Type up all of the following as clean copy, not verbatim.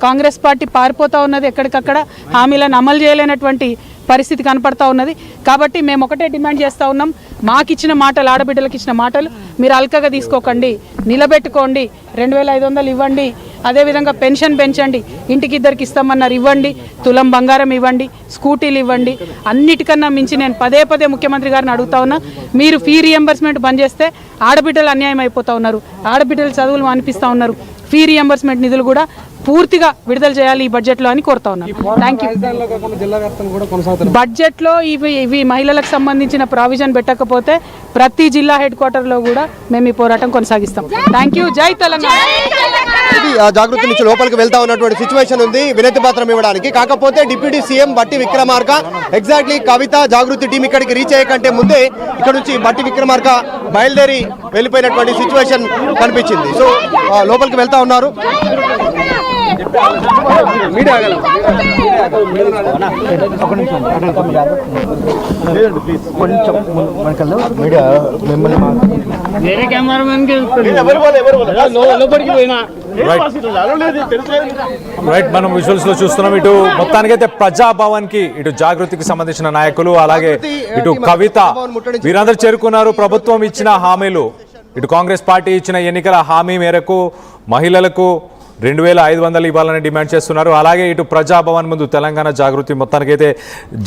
Congress party పారిపోతూ ఉన్నది, ఎక్కడికక్కడ హామీలను అమలు చేయలేనటువంటి పరిస్థితి కనపడతా ఉన్నది. కాబట్టి మేము ఒకటే డిమాండ్ చేస్తూ ఉన్నాం, మాకు ఇచ్చిన మాటలు, ఆడబిడ్డలకు ఇచ్చిన మాటలు మీరు అల్కగా తీసుకోకండి, నిలబెట్టుకోండి. 2500 ఇవ్వండి, అదేవిధంగా పెన్షన్ పెంచండి, ఇంటికి 2 ఇస్తామన్నారు ఇవ్వండి, తులం బంగారం ఇవ్వండి, స్కూటీలు ఇవ్వండి. అన్నిటికన్నా మించి నేను పదే పదే ముఖ్యమంత్రి గారిని అడుగుతా ఉన్నా, మీరు ఫీ రియంబర్స్మెంట్ బంద్ చేస్తే ఆడబిడ్డలు అన్యాయం అయిపోతూ ఉన్నారు, ఆడబిడ్డలు చదువులు అనిపిస్తూ ఉన్నారు. ఫీ రియంబర్స్మెంట్ నిధులు కూడా పూర్తిగా విడుదల చేయాలి ఈ బడ్జెట్లో అని కోరుతా ఉన్నాను. Thank you. బడ్జెట్లో ఇవి మహిళలకు సంబంధించిన ప్రావిజన్ పెట్టకపోతే ప్రతి జిల్లా హెడ్ క్వార్టర్లో కూడా మేము ఈ పోరాటం కొనసాగిస్తాం. Thank you. జై తెలంగాణ. జాగృతి నుంచి లోపలికి వెళ్తా ఉన్నటువంటి సిచ్యువేషన్ ఉంది వినతి పత్రం ఇవ్వడానికి. కాకపోతే డిప్యూటీ సీఎం బట్టి విక్రమార్క ఎగ్జాక్ట్లీ కవిత జాగృతి టీం ఇక్కడికి రీచ్ అయ్యే కంటే ముందే ఇక్కడ నుంచి బట్టి విక్రమార్క బయలుదేరి వెళ్ళిపోయినటువంటి సిచ్యువేషన్ కనిపించింది. సో లోపలికి వెళ్తా ఉన్నారు. రైట్, మనం విజువల్స్ లో చూస్తున్నాం. ఇటు మొత్తానికైతే ప్రజాభవన్ కి ఇటు జాగృతికి సంబంధించిన నాయకులు, అలాగే ఇటు కవిత వీరందరూ చేరుకున్నారు. ప్రభుత్వం ఇచ్చిన హామీలు, ఇటు కాంగ్రెస్ పార్టీ ఇచ్చిన ఎన్నికల హామీ మేరకు మహిళలకు 2500 ఇవ్వాలని డిమాండ్ చేస్తున్నారు. అలాగే ఇటు ప్రజాభవన్ ముందు తెలంగాణ జాగృతి మొత్తానికైతే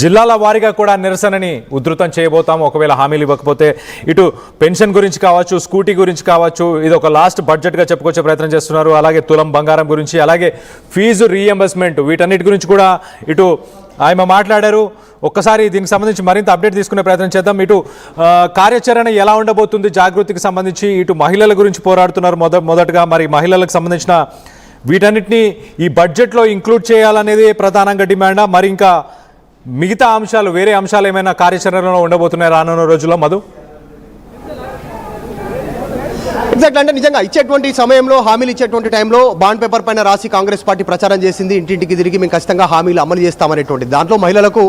జిల్లాల వారీగా కూడా నిరసనని ఉధృతం చేయబోతాము ఒకవేళ హామీలు ఇవ్వకపోతే. ఇటు పెన్షన్ గురించి కావచ్చు, స్కూటీ గురించి కావచ్చు, ఇది ఒక లాస్ట్ బడ్జెట్గా చెప్పుకొచ్చే ప్రయత్నం చేస్తున్నారు. అలాగే తులం బంగారం గురించి, అలాగే ఫీజు రీఎంబర్స్మెంట్, వీటన్నిటి గురించి కూడా ఇటు ఆయన మాట్లాడారు. ఒక్కసారి దీనికి సంబంధించి మరింత అప్డేట్ తీసుకునే ప్రయత్నం చేద్దాం. ఇటు కార్యాచరణ ఎలా ఉండబోతుంది జాగృతికి సంబంధించి, ఇటు మహిళల గురించి పోరాడుతున్నారు మొదటగా. మరి మహిళలకు సంబంధించిన వీటన్నిటిని ఈ బడ్జెట్లో ఇంక్లూడ్ చేయాలనేది ప్రధానంగా డిమాండా, మరి ఇంకా మిగతా అంశాలు, వేరే అంశాలు ఏమైనా కార్యాచరణలో ఉండబోతున్నాయి రానున్న రోజుల్లో? మధు, ఎగ్జాక్ట్ అంటే నిజంగా ఇచ్చేటువంటి సమయంలో, హామీలు ఇచ్చేటువంటి టైంలో బాండ్ పేపర్ పైన రాసి కాంగ్రెస్ పార్టీ ప్రచారం చేసింది, ఇంటింటికి తిరిగి మేము ఖచ్చితంగా హామీలు అమలు చేస్తామనేటువంటి. దాంట్లో మహిళలకు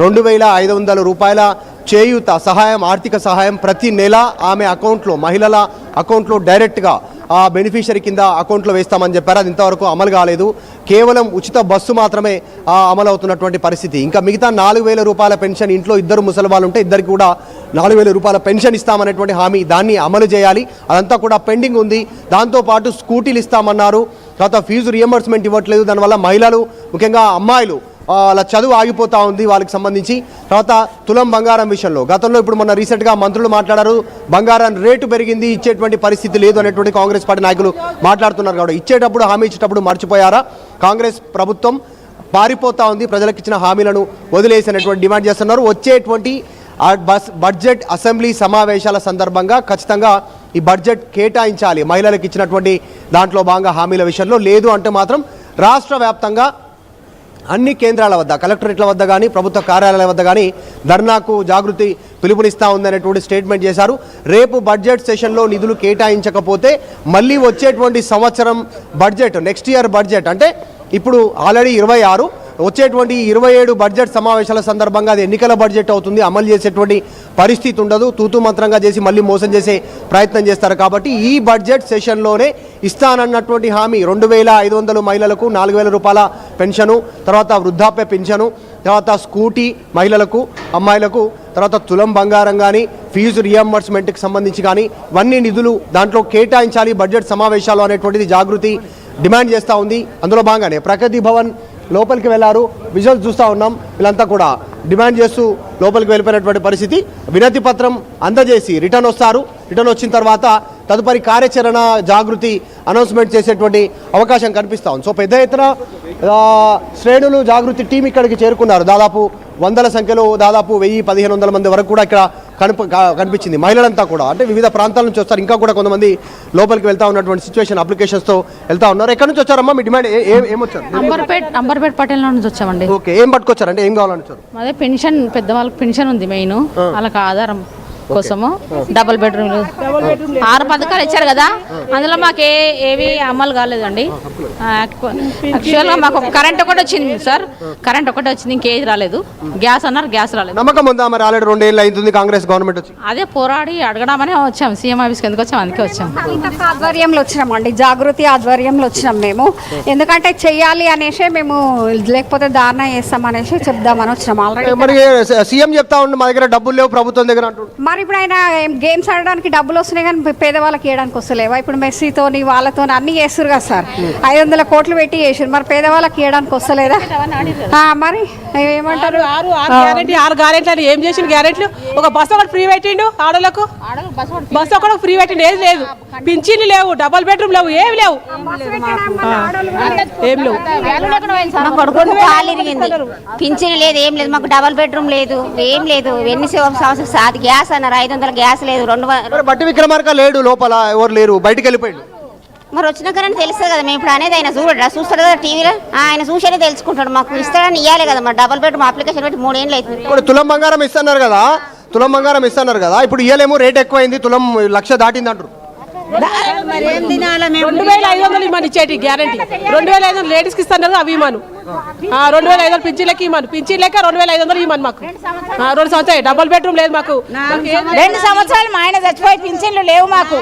2500 రూపాయల చేయూత సహాయం, ఆర్థిక సహాయం ప్రతి నెల ఆమె అకౌంట్లో, మహిళల అకౌంట్లో డైరెక్ట్గా ఆ బెనిఫిషరీ కింద అకౌంట్లో వేస్తామని చెప్పారు. అది ఇంతవరకు అమలు కాలేదు. కేవలం ఉచిత బస్సు మాత్రమే అమలు అవుతున్నటువంటి పరిస్థితి. ఇంకా మిగతా 4000 రూపాయల పెన్షన్, ఇంట్లో 2 ముసలి వాళ్ళు ఉంటే ఇద్దరికి కూడా 4000 రూపాయల పెన్షన్ ఇస్తామనేటువంటి హామీ, దాన్ని అమలు చేయాలి. అదంతా కూడా పెండింగ్ ఉంది. దాంతోపాటు స్కూటీలు ఇస్తామన్నారు. తర్వాత ఫీజు రియంబర్స్మెంట్ ఇవ్వట్లేదు. దానివల్ల మహిళలు, ముఖ్యంగా అమ్మాయిలు, అలా చదువు ఆగిపోతూ ఉంది వాళ్ళకి సంబంధించి. తర్వాత తులం బంగారం విషయంలో గతంలో, ఇప్పుడు మొన్న రీసెంట్గా మంత్రులు మాట్లాడారు, బంగారం రేటు పెరిగింది, ఇచ్చేటువంటి పరిస్థితి లేదు అనేటువంటి కాంగ్రెస్ పార్టీ నాయకులు మాట్లాడుతున్నారు. కాబట్టి ఇచ్చేటప్పుడు, హామీ ఇచ్చేటప్పుడు మర్చిపోయారా? కాంగ్రెస్ ప్రభుత్వం పారిపోతూ ఉంది, ప్రజలకు ఇచ్చిన హామీలను వదిలేసినటువంటి డిమాండ్ చేస్తున్నారు. వచ్చేటువంటి బడ్జెట్ అసెంబ్లీ సమావేశాల సందర్భంగా ఖచ్చితంగా ఈ బడ్జెట్ కేటాయించాలి. మహిళలకు ఇచ్చినటువంటి దాంట్లో భాగంగా హామీల విషయంలో లేదు అంటే మాత్రం రాష్ట్ర వ్యాప్తంగా అన్ని కేంద్రాల వద్ద, కలెక్టరేట్ల వద్ద కానీ, ప్రభుత్వ కార్యాలయాల వద్ద కానీ ధర్నాకు జాగృతి పిలుపునిస్తూ ఉందనేటువంటి స్టేట్మెంట్ చేశారు. రేపు బడ్జెట్ సెషన్లో నిధులు కేటాయించకపోతే మళ్ళీ వచ్చేటువంటి సంవత్సరం బడ్జెట్, నెక్స్ట్ ఇయర్ బడ్జెట్ అంటే ఇప్పుడు ఆల్రెడీ 26, వచ్చేటువంటి 27 బడ్జెట్ సమావేశాల సందర్భంగా అది ఎన్నికల బడ్జెట్ అవుతుంది. అమలు చేసేటువంటి పరిస్థితి ఉండదు. తూతూ మంత్రంగా చేసి మళ్ళీ మోసం చేసే ప్రయత్నం చేస్తారు. కాబట్టి ఈ బడ్జెట్ సెషన్లోనే ఇస్తానన్నటువంటి హామీ 2500 మహిళలకు 4000 రూపాయల పెన్షను, తర్వాత వృద్ధాప్య పెన్షను, తర్వాత స్కూటీ మహిళలకు, అమ్మాయిలకు, తర్వాత తులం బంగారం కానీ, ఫీజు రియంబర్స్మెంట్కి సంబంధించి కానీ ఇవన్నీ నిధులు దాంట్లో కేటాయించాలి బడ్జెట్ సమావేశాలు అనేటువంటిది జాగృతి డిమాండ్ చేస్తూ ఉంది. అందులో భాగంగానే ప్రగతి భవన్ లోపలికి వెళ్ళారు. విజువల్స్ చూస్తూ ఉన్నాం. వీళ్ళంతా కూడా డిమాండ్ చేస్తూ లోపలికి వెళ్ళిపోయినటువంటి పరిస్థితి. వినతి పత్రం అందజేసి రిటర్న్ వస్తారు. రిటర్న్ వచ్చిన తర్వాత తదుపరి కార్యాచరణ జాగృతి అనౌన్స్మెంట్ చేసేటువంటి అవకాశం కనిపిస్తూ ఉంది. సో పెద్ద ఎత్తున శ్రేణులు, జాగృతి టీం ఇక్కడికి చేరుకున్నారు. దాదాపు 100ల సంఖ్యలో, దాదాపు 1000-1500 మంది వరకు కూడా ఇక్కడ కనిపించింది. మహిళలంతా కూడా అంటే వివిధ ప్రాంతాల నుంచి వస్తారు. ఇంకా కూడా కొంతమంది లోపలికి వెళ్తా ఉన్నటువంటి సిచ్యువేషన్, అప్లికేషన్స్తో వెళ్తా ఉన్నారు. ఎక్కడి నుంచి వచ్చారమ్మా? మీ డిమాండ్ ఏమొచ్చారు? అంబర్పేట పటేల్ నుంచి వచ్చామండి. ఓకే, ఏం పట్టుకొచ్చారంటే ఏం కావాలని వచ్చారు? అదే పెన్షన్, పెద్దవాళ్ళకి పెన్షన్ ఉంది మెయిన్, వాళ్ళకి ఆధారం. కోసము డబుల్ బెడ్రూమ్లు 6 పథకాలు ఇచ్చారు కదా, అందులో మాకు ఏవి అమలు కాలేదండి. యాక్చువల్గా మాకు కరెంట్ ఒకటి వచ్చింది సార్, కరెంట్ ఒకటి వచ్చింది, ఇంకేది రాలేదు. గ్యాస్ అన్నారు, గ్యాస్ రాలేదు. నమ్మకం ఉందా మరి? ఆల్రెడీ 2 ఏళ్ళు అవుతుంది కాంగ్రెస్ గవర్నమెంట్ వచ్చి. అదే పోరాడి అడగడామనే వచ్చాం, సీఎం ఆఫీస్కి ఎందుకు వచ్చాం, అందుకే వచ్చాం. ఆధ్వర్యంలో వచ్చినామండి, జాగృతి ఆధ్వర్యంలో వచ్చినాం మేము. ఎందుకంటే చెయ్యాలి అనేసి మేము, లేకపోతే దారుణం చేస్తామనేసి చెప్దామని వచ్చినాం. ఆల్రెడీ మరి సీఎం చెప్తా ఉండి మా దగ్గర డబ్బులు లేవు ప్రభుత్వం దగ్గర అంటుండు. మరి ఇప్పుడు ఆయన గేమ్స్ ఆడడానికి డబ్బులు వస్తున్నాయి కానీ పేదవాళ్ళకి ఇవ్వడానికి వస్తలేవా? ఇప్పుడు మెస్సీతోని వాళ్ళతో అన్ని చేస్తారు కదా సార్, 500 కోట్లు పెట్టి చేసారు, మరి పేదవాళ్ళకి ఇవ్వడానికి వస్తలేదా? మరి ఏమంటారు? 6 గ్యారెంట్లు ఏం చేసిన గ్యారెంట్లు? ఒక బస్సు ఒకటి ఫ్రీ పెట్టిండు ఆడోళ్ళకు, బస్సు ఒకటి ఫ్రీ పెట్టిండు, ఏది లేదు. పింఛన్లు లేవు, డబుల్ బెడ్రూమ్ లేవు, ఏమి లేవు, ఏం లేవు. మా కొడుకు కాలు ఇరిగింది, పింఛన్ లేదు, ఏం లేదు, మాకు డబల్ బెడ్రూమ్ లేదు, ఏం లేదు. ఎన్ని సంవత్సరం సాది గ్యాస్ అన్నారు, 500 గ్యాస్ లేదు, 200. బట్టి విక్రమార్క లేడు లోపల, ఎవరు లేరు, బయటికి వెళ్ళిపోయాడు. మరి వచ్చినాకనే తెలుస్తుంది కదా, మేము ఇప్పుడు అనేది ఆయన చూస్తాడు కదా టీవీలో, ఆయన చూసేనే తెలుసుకుంటాడు. మాకు ఇస్తాడని ఇవ్వాలి కదా, మరి డబల్ బెడ్రూమ్ అప్లికేషన్ పెట్టి 3 ఏళ్ళు అవుతుంది. ఇప్పుడు తులం బంగారం ఇస్తున్నారు కదా, తులం బంగారం ఇస్తున్నారు కదా, ఇప్పుడు ఇయ్యలేమో, రేట్ ఎక్కువైంది, తులం 1,00,000 దాటింది అంటారు. 2,500 ఇమ్మని ఇచ్చేటి గ్యారంటీ, 2,500 లేడీస్కి ఇస్తున్నారు, అవి ఇమ్మను. 2,500 పింఛన్లకి ఇమ్మను, పింఛన్ లేక 2,500 ఇమ్మను మాకు. 2 సంవత్సరాలు డబుల్ బెడ్రూమ్ లేదు మాకు. 2 సంవత్సరాలు మా ఆయన చచ్చిపోయి పింఛన్లు లేవు మాకు.